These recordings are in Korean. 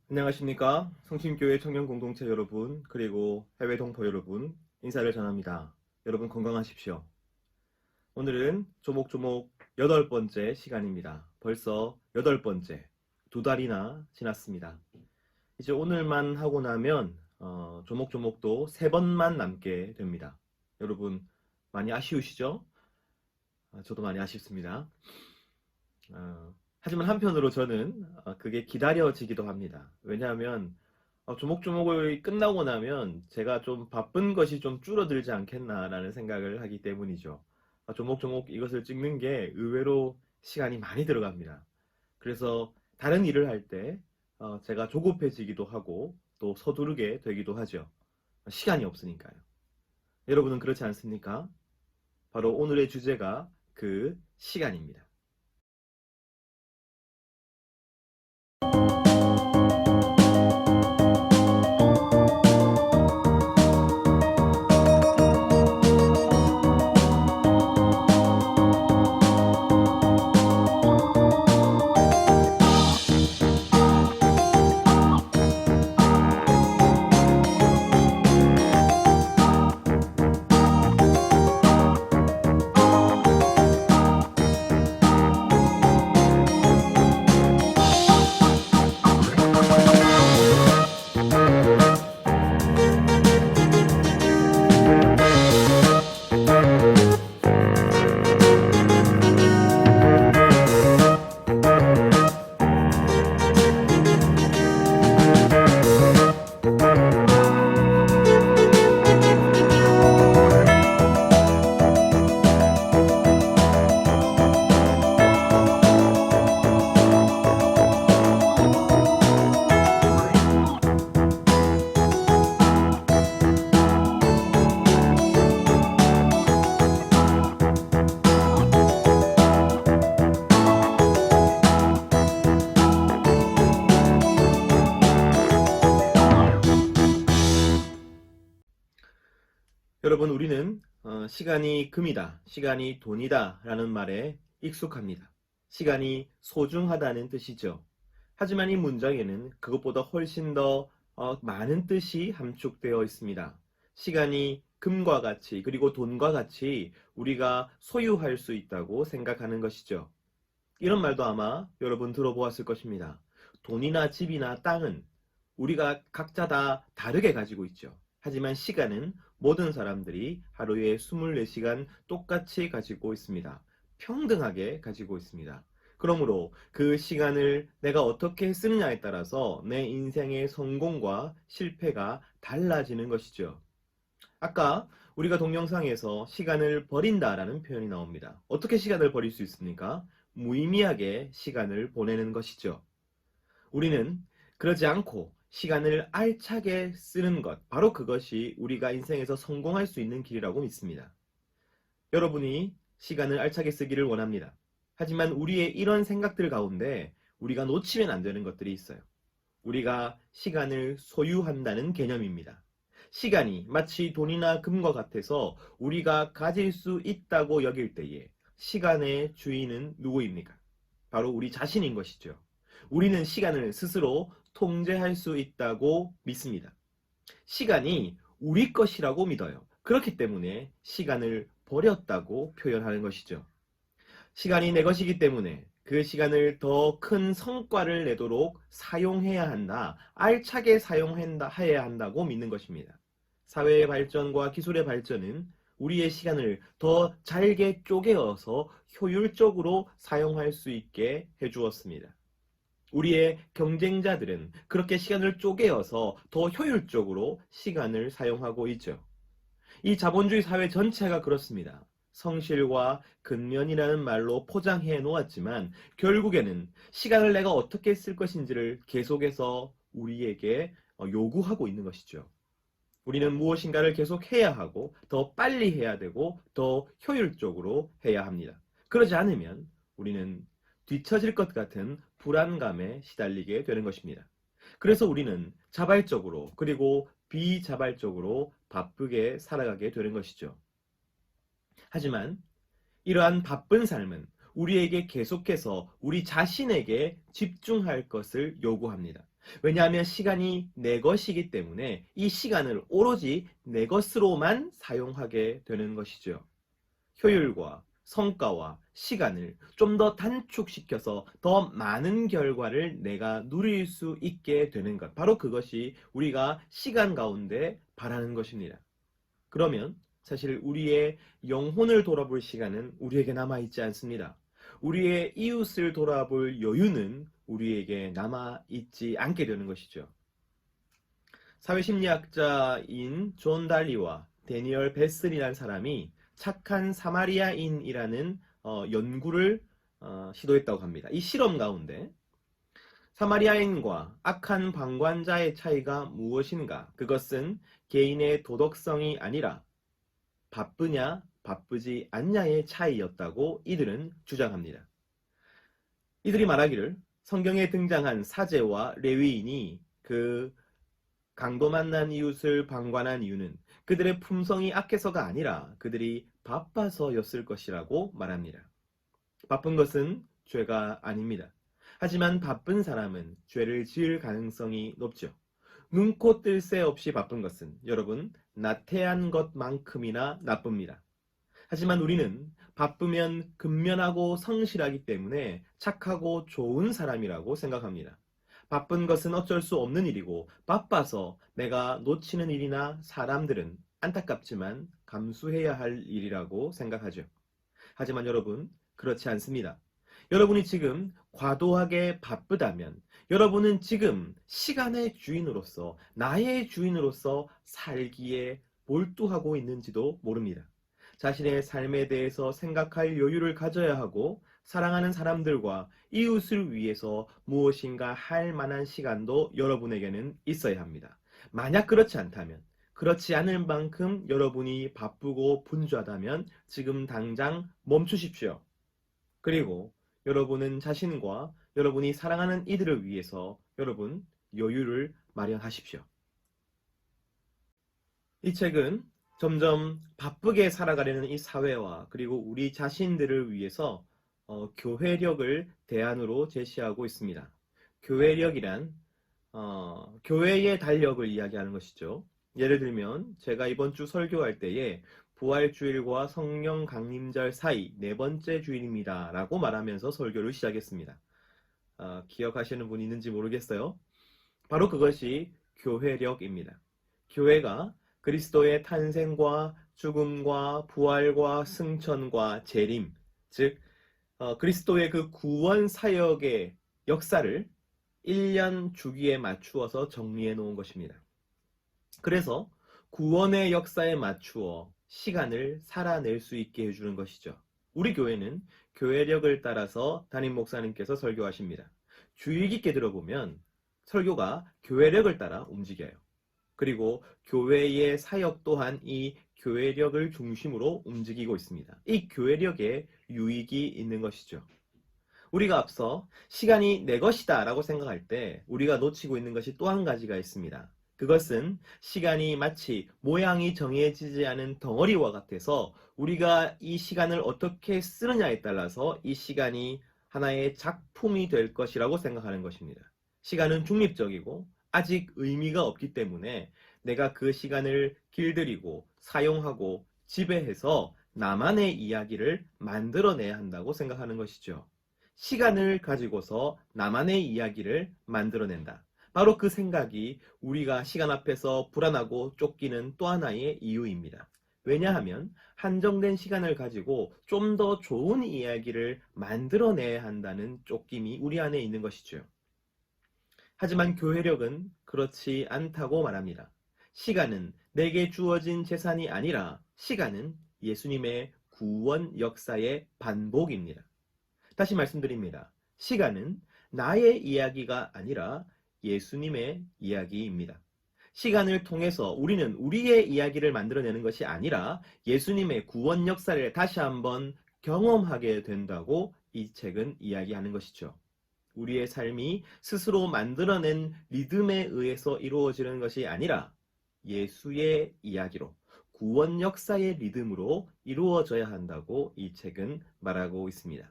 안녕하십니까? 성심교회 청년공동체 여러분, 그리고 해외 동포 여러분, 인사를 전합니다. 여러분 건강하십시오. 오늘은 조목조목 8번째 시간입니다. 벌써 8번째, 2달이나 지났습니다. 이제 오늘만 하고 나면 조목조목도 3번만 남게 됩니다. 여러분 많이 아쉬우시죠? 저도 많이 아쉽습니다. 하지만 한편으로 저는 그게 기다려지기도 합니다. 왜냐하면 조목조목을 끝나고 나면 제가 좀 바쁜 것이 좀 줄어들지 않겠나라는 생각을 하기 때문이죠. 조목조목 이것을 찍는 게 의외로 시간이 많이 들어갑니다. 그래서 다른 일을 할 때 제가 조급해지기도 하고 또 서두르게 되기도 하죠. 시간이 없으니까요. 여러분은 그렇지 않습니까? 바로 오늘의 주제가 그 시간입니다. 여러분, 우리는 시간이 금이다, 시간이 돈이다 라는 말에 익숙합니다. 시간이 소중하다는 뜻이죠. 하지만 이 문장에는 그것보다 훨씬 더 많은 뜻이 함축되어 있습니다. 시간이 금과 같이 그리고 돈과 같이 우리가 소유할 수 있다고 생각하는 것이죠. 이런 말도 아마 여러분 들어보았을 것입니다. 돈이나 집이나 땅은 우리가 각자 다 다르게 가지고 있죠. 하지만 시간은 모든 사람들이 하루에 24시간 똑같이 가지고 있습니다. 평등하게 가지고 있습니다. 그러므로 그 시간을 내가 어떻게 쓰느냐에 따라서 내 인생의 성공과 실패가 달라지는 것이죠. 아까 우리가 동영상에서 시간을 버린다라는 표현이 나옵니다. 어떻게 시간을 버릴 수 있습니까? 무의미하게 시간을 보내는 것이죠. 우리는 그러지 않고 시간을 알차게 쓰는 것, 바로 그것이 우리가 인생에서 성공할 수 있는 길이라고 믿습니다. 여러분이 시간을 알차게 쓰기를 원합니다. 하지만 우리의 이런 생각들 가운데 우리가 놓치면 안 되는 것들이 있어요. 우리가 시간을 소유한다는 개념입니다. 시간이 마치 돈이나 금과 같아서 우리가 가질 수 있다고 여길 때에 시간의 주인은 누구입니까? 바로 우리 자신인 것이죠. 우리는 시간을 스스로 통제할 수 있다고 믿습니다. 시간이 우리 것이라고 믿어요. 그렇기 때문에 시간을 버렸다고 표현하는 것이죠. 시간이 내 것이기 때문에 그 시간을 더 큰 성과를 내도록 사용해야 한다. 알차게 사용해야 한다고 믿는 것입니다. 사회의 발전과 기술의 발전은 우리의 시간을 더 잘게 쪼개어서 효율적으로 사용할 수 있게 해주었습니다. 우리의 경쟁자들은 그렇게 시간을 쪼개어서 더 효율적으로 시간을 사용하고 있죠. 이 자본주의 사회 전체가 그렇습니다. 성실과 근면이라는 말로 포장해 놓았지만 결국에는 시간을 내가 어떻게 쓸 것인지를 계속해서 우리에게 요구하고 있는 것이죠. 우리는 무엇인가를 계속 해야 하고 더 빨리 해야 되고 더 효율적으로 해야 합니다. 그러지 않으면 우리는 뒤처질 것 같은 불안감에 시달리게 되는 것입니다. 그래서 우리는 자발적으로 그리고 비자발적으로 바쁘게 살아가게 되는 것이죠. 하지만 이러한 바쁜 삶은 우리에게 계속해서 우리 자신에게 집중할 것을 요구합니다. 왜냐하면 시간이 내 것이기 때문에 이 시간을 오로지 내 것으로만 사용하게 되는 것이죠. 효율과 성과와 시간을 좀 더 단축시켜서 더 많은 결과를 내가 누릴 수 있게 되는 것. 바로 그것이 우리가 시간 가운데 바라는 것입니다. 그러면 사실 우리의 영혼을 돌아볼 시간은 우리에게 남아있지 않습니다. 우리의 이웃을 돌아볼 여유는 우리에게 남아있지 않게 되는 것이죠. 사회심리학자인 존 달리와 데니얼 베슬이라는 사람이 착한 사마리아인이라는 연구를 시도했다고 합니다. 이 실험 가운데 사마리아인과 악한 방관자의 차이가 무엇인가? 그것은 개인의 도덕성이 아니라 바쁘냐 바쁘지 않냐의 차이였다고 이들은 주장합니다. 이들이 말하기를 성경에 등장한 사제와 레위인이 그 강도 만난 이웃을 방관한 이유는 그들의 품성이 악해서가 아니라 그들이 바빠서였을 것이라고 말합니다. 바쁜 것은 죄가 아닙니다. 하지만 바쁜 사람은 죄를 지을 가능성이 높죠. 눈코 뜰 새 없이 바쁜 것은 여러분 나태한 것만큼이나 나쁩니다. 하지만 우리는 바쁘면 근면하고 성실하기 때문에 착하고 좋은 사람이라고 생각합니다. 바쁜 것은 어쩔 수 없는 일이고 바빠서 내가 놓치는 일이나 사람들은 안타깝지만 감수해야 할 일이라고 생각하죠. 하지만 여러분, 그렇지 않습니다. 여러분이 지금 과도하게 바쁘다면 여러분은 지금 시간의 주인으로서 나의 주인으로서 살기에 몰두하고 있는지도 모릅니다. 자신의 삶에 대해서 생각할 여유를 가져야 하고 사랑하는 사람들과 이웃을 위해서 무엇인가 할 만한 시간도 여러분에게는 있어야 합니다. 만약 그렇지 않다면 그렇지 않을 만큼 여러분이 바쁘고 분주하다면 지금 당장 멈추십시오. 그리고 여러분은 자신과 여러분이 사랑하는 이들을 위해서 여러분 여유를 마련하십시오. 이 책은 점점 바쁘게 살아가려는 이 사회와 그리고 우리 자신들을 위해서 교회력을 대안으로 제시하고 있습니다. 교회력이란 교회의 달력을 이야기하는 것이죠. 예를 들면 제가 이번 주 설교할 때에 부활주일과 성령 강림절 사이 네 번째 주일입니다 라고 말하면서 설교를 시작했습니다. 기억하시는 분 있는지 모르겠어요. 바로 그것이 교회력입니다. 교회가 그리스도의 탄생과 죽음과 부활과 승천과 재림, 즉 그리스도의 그 구원 사역의 역사를 1년 주기에 맞추어서 정리해 놓은 것입니다. 그래서 구원의 역사에 맞추어 시간을 살아낼 수 있게 해주는 것이죠. 우리 교회는 교회력을 따라서 담임 목사님께서 설교하십니다. 주의 깊게 들어보면 설교가 교회력을 따라 움직여요. 그리고 교회의 사역 또한 이 교회력을 중심으로 움직이고 있습니다. 이 교회력에 유익이 있는 것이죠. 우리가 앞서 시간이 내 것이다 라고 생각할 때 우리가 놓치고 있는 것이 또 한 가지가 있습니다. 그것은 시간이 마치 모양이 정해지지 않은 덩어리와 같아서 우리가 이 시간을 어떻게 쓰느냐에 따라서 이 시간이 하나의 작품이 될 것이라고 생각하는 것입니다. 시간은 중립적이고 아직 의미가 없기 때문에 내가 그 시간을 길들이고 사용하고 지배해서 나만의 이야기를 만들어내야 한다고 생각하는 것이죠. 시간을 가지고서 나만의 이야기를 만들어낸다. 바로 그 생각이 우리가 시간 앞에서 불안하고 쫓기는 또 하나의 이유입니다. 왜냐하면 한정된 시간을 가지고 좀 더 좋은 이야기를 만들어내야 한다는 쫓김이 우리 안에 있는 것이죠. 하지만 교회력은 그렇지 않다고 말합니다. 시간은 내게 주어진 재산이 아니라 시간은 예수님의 구원 역사의 반복입니다. 다시 말씀드립니다. 시간은 나의 이야기가 아니라 예수님의 이야기입니다. 시간을 통해서 우리는 우리의 이야기를 만들어내는 것이 아니라 예수님의 구원 역사를 다시 한번 경험하게 된다고 이 책은 이야기하는 것이죠. 우리의 삶이 스스로 만들어낸 리듬에 의해서 이루어지는 것이 아니라 예수의 이야기로 구원 역사의 리듬으로 이루어져야 한다고 이 책은 말하고 있습니다.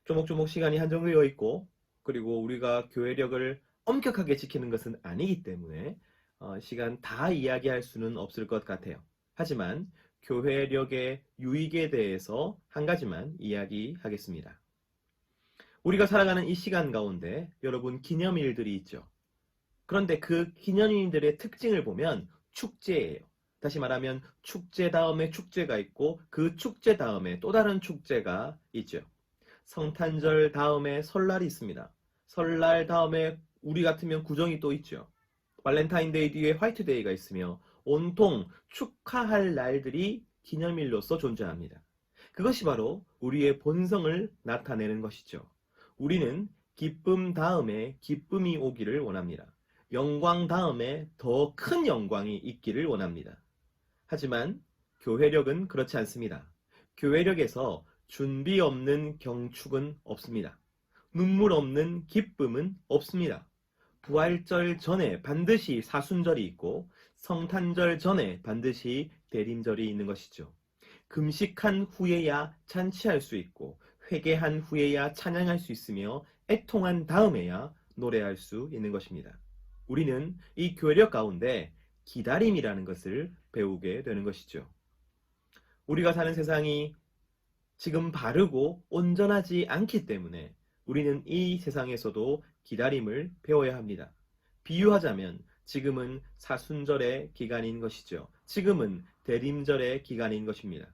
조목조목 시간이 한정되어 있고 그리고 우리가 교회력을 엄격하게 지키는 것은 아니기 때문에 시간 다 이야기할 수는 없을 것 같아요. 하지만 교회력의 유익에 대해서 한 가지만 이야기하겠습니다. 우리가 살아가는 이 시간 가운데 여러분 기념일들이 있죠. 그런데 그 기념일들의 특징을 보면 축제예요. 다시 말하면 축제 다음에 축제가 있고 그 축제 다음에 또 다른 축제가 있죠. 성탄절 다음에 설날이 있습니다. 설날 다음에 우리 같으면 구정이 또 있죠. 발렌타인데이 뒤에 화이트데이가 있으며 온통 축하할 날들이 기념일로서 존재합니다. 그것이 바로 우리의 본성을 나타내는 것이죠. 우리는 기쁨 다음에 기쁨이 오기를 원합니다. 영광 다음에 더 큰 영광이 있기를 원합니다. 하지만 교회력은 그렇지 않습니다. 교회력에서 준비 없는 경축은 없습니다. 눈물 없는 기쁨은 없습니다. 부활절 전에 반드시 사순절이 있고 성탄절 전에 반드시 대림절이 있는 것이죠. 금식한 후에야 잔치할 수 있고 회개한 후에야 찬양할 수 있으며 애통한 다음에야 노래할 수 있는 것입니다. 우리는 이 교회력 가운데 기다림이라는 것을 배우게 되는 것이죠. 우리가 사는 세상이 지금 바르고 온전하지 않기 때문에 우리는 이 세상에서도 기다림을 배워야 합니다. 비유하자면 지금은 사순절의 기간인 것이죠. 지금은 대림절의 기간인 것입니다.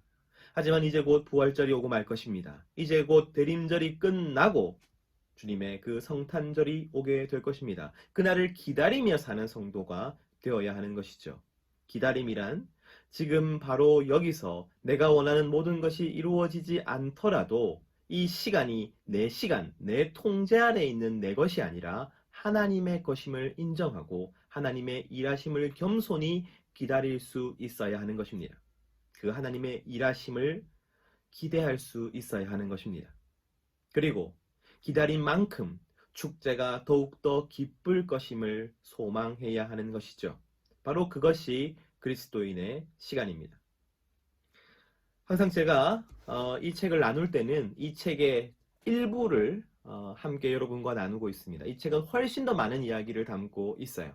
하지만 이제 곧 부활절이 오고 말 것입니다. 이제 곧 대림절이 끝나고 주님의 그 성탄절이 오게 될 것입니다. 그날을 기다리며 사는 성도가 되어야 하는 것이죠. 기다림이란 지금 바로 여기서 내가 원하는 모든 것이 이루어지지 않더라도 이 시간이 내 시간, 내 통제 아래 있는 내 것이 아니라 하나님의 것임을 인정하고 하나님의 일하심을 겸손히 기다릴 수 있어야 하는 것입니다. 그 하나님의 일하심을 기대할 수 있어야 하는 것입니다. 그리고 기다린 만큼 축제가 더욱더 기쁠 것임을 소망해야 하는 것이죠. 바로 그것이 그리스도인의 시간입니다. 항상 제가 이 책을 나눌 때는 이 책의 일부를 함께 여러분과 나누고 있습니다. 이 책은 훨씬 더 많은 이야기를 담고 있어요.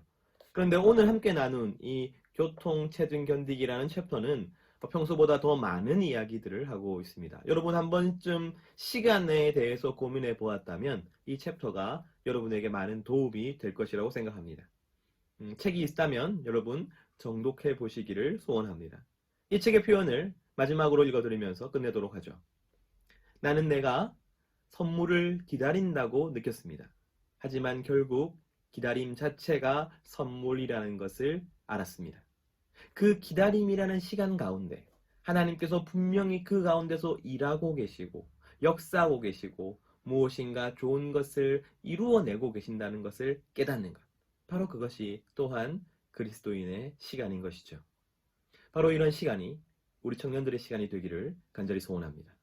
그런데 오늘 함께 나눈 이 교통체증 견디기라는 챕터는 평소보다 더 많은 이야기들을 하고 있습니다. 여러분 한 번쯤 시간에 대해서 고민해 보았다면 이 챕터가 여러분에게 많은 도움이 될 것이라고 생각합니다. 책이 있다면 여러분 정독해 보시기를 소원합니다. 이 책의 표현을 마지막으로 읽어드리면서 끝내도록 하죠. 나는 내가 선물을 기다린다고 느꼈습니다. 하지만 결국 기다림 자체가 선물이라는 것을 알았습니다. 그 기다림이라는 시간 가운데 하나님께서 분명히 그 가운데서 일하고 계시고 역사하고 계시고 무엇인가 좋은 것을 이루어내고 계신다는 것을 깨닫는 것. 바로 그것이 또한 그리스도인의 시간인 것이죠. 바로 이런 시간이 우리 청년들의 시간이 되기를 간절히 소원합니다.